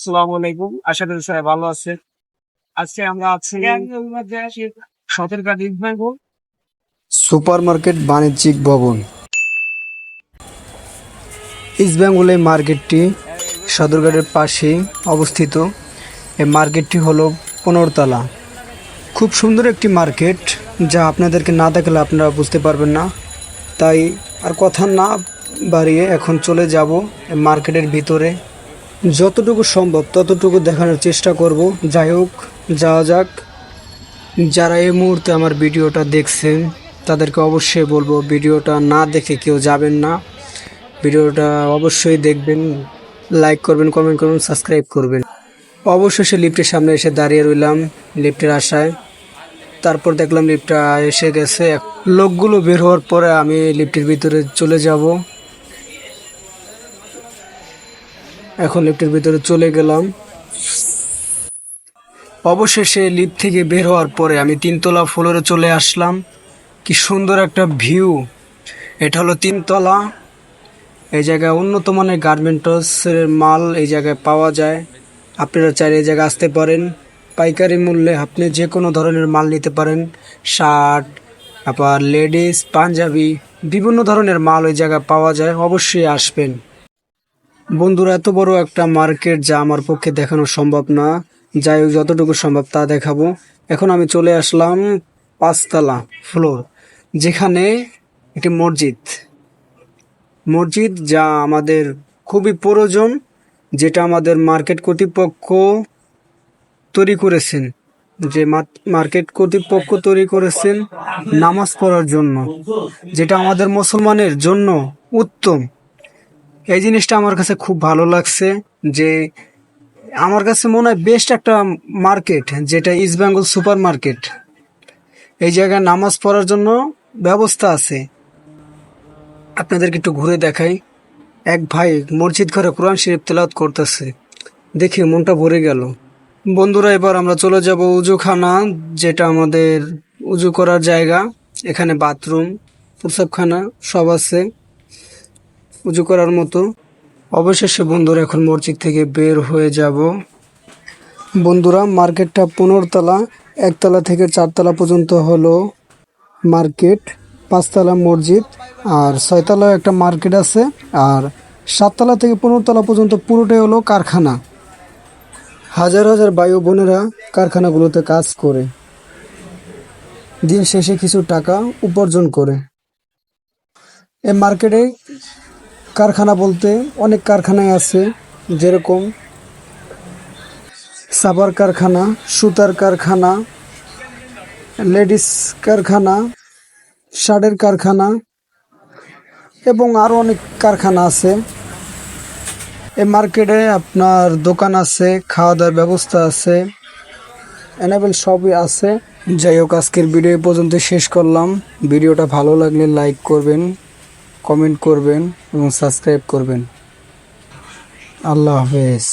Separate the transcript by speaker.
Speaker 1: আসসালামু আলাইকুম। আশা করি সবাই ভালো আছে। আজকে আমরা আছি সদরঘাট ইস্ট বেঙ্গল।
Speaker 2: সুপারমার্কেট বাণিজ্যিক ভবন। ইস্ট বেঙ্গল এই মার্কেটটি সদরঘাটের পাশেই অবস্থিত। এই মার্কেটটি হলো 15 তলা। খুব সুন্দর একটি মার্কেট, যা আপনাদেরকে না দেখলে আপনারা বুঝতে পারবেন না। তাই আর কথা না বাড়িয়ে এখন চলে যাব এই মার্কেটের ভিতরে। যতটুকু সম্ভব ততটুকু দেখানোর চেষ্টা করব। যাই হোক, যাওয়া যাক। যারা এই মুহূর্তে আমার ভিডিওটা দেখছেন তাদেরকে অবশ্যই বলবো, ভিডিওটা না দেখে কেউ যাবেন না। ভিডিওটা অবশ্যই দেখবেন, লাইক করবেন, কমেন্ট করবেন, সাবস্ক্রাইব করবেন। অবশেষে লিফটের সামনে এসে দাঁড়িয়ে রইলাম লিফটের আশায়। তারপর দেখলাম লিফটটা এসে গেছে। লোকগুলো বের হওয়ার পরে আমি লিফটের ভিতরে চলে যাব। এখন লিফটের ভিতরে চলে গেলাম। অবশেষে লিফট থেকে বের হওয়ার পরে আমি 3 তলা ফ্লোরে চলে আসলাম। কি সুন্দর একটা ভিউ! এটা হলো 3 তলা। এই জায়গায় উন্নত মানের গার্মেন্টসের মাল এই জায়গায় পাওয়া যায়। আপনারা চাইলে এই জায়গায় আসতে পারেন। পাইকারি মূল্যে আপনি যে কোনো ধরনের মাল নিতে পারেন। শার্ট, আবার লেডিস, পাঞ্জাবি, বিভিন্ন ধরনের মাল ওই জায়গায় পাওয়া যায়। অবশ্যই আসবেন। বন্ধুরা, এত বড় একটা মার্কেট যা আমার পক্ষে দেখানো সম্ভব না। যাই হোক, যতটুকু সম্ভব তা দেখাবো। এখন আমি চলে আসলাম 5 তলা ফ্লোর, যেখানে একটি মসজিদ যা আমাদের খুবই প্রয়োজন, যেটা আমাদের মার্কেট কর্তৃপক্ষ তৈরি করেছেন। মার্কেট কর্তৃপক্ষ তৈরি করেছেন নামাজ পড়ার জন্য, যেটা আমাদের মুসলমানের জন্য উত্তম। এই জিনিসটা আমার কাছে খুব ভালো লাগছে, যে আমার কাছে মনে হয় বেস্ট একটা মার্কেট, যেটা ইস্ট বেঙ্গল সুপার মার্কেট। এই জায়গায় নামাজ পড়ার জন্য ব্যবস্থা আছে। আপনাদেরকে একটু ঘুরে দেখাই। এক ভাই মসজিদ ঘরে কোরআন শরীফ তেলাওয়াত করতেছে, দেখে মনটা ভরে গেল। বন্ধুরা, এবার আমরা চলে যাব উজুখানা, যেটা আমাদের উজু করার জায়গা। এখানে বাথরুম, প্রস্রাবখানা সব আছে উজু করার মতো। অবশেষে বন্ধুরা এখন মসজিদ থেকে বের হয়ে যাব। বন্ধুরা, মার্কেটটা 15 তলা। 1 তলা থেকে 4 তলা পর্যন্ত হলো মার্কেট, 5 তলা মসজিদ, আর 6 তলায় একটা মার্কেট আছে। আর 7 তলা থেকে 15 তলা পর্যন্ত পুরোটাই হলো কারখানা। হাজার হাজার ভাই ও বোনেরা কারখানাগুলোতে কাজ করে দিন শেষে কিছু টাকা উপার্জন করে। এই মার্কেটে কারখানা বলতে অনেক কারখানাই আছে, যেরকম সাবার কারখানা, সুতার কারখানা, লেডিস কারখানা, শার্টের কারখানা এবং আরও অনেক কারখানা আছে। এই মার্কেটে আপনার দোকান আছে, খাওয়া দাওয়ার ব্যবস্থা আছে, এনাবেল সবই আছে। যাই হোক, আজকের ভিডিও পর্যন্ত শেষ করলাম। ভিডিওটা ভালো লাগলে লাইক করবেন, কমেন্ট করবেন এবং সাবস্ক্রাইব করবেন। আল্লাহ হাফেজ।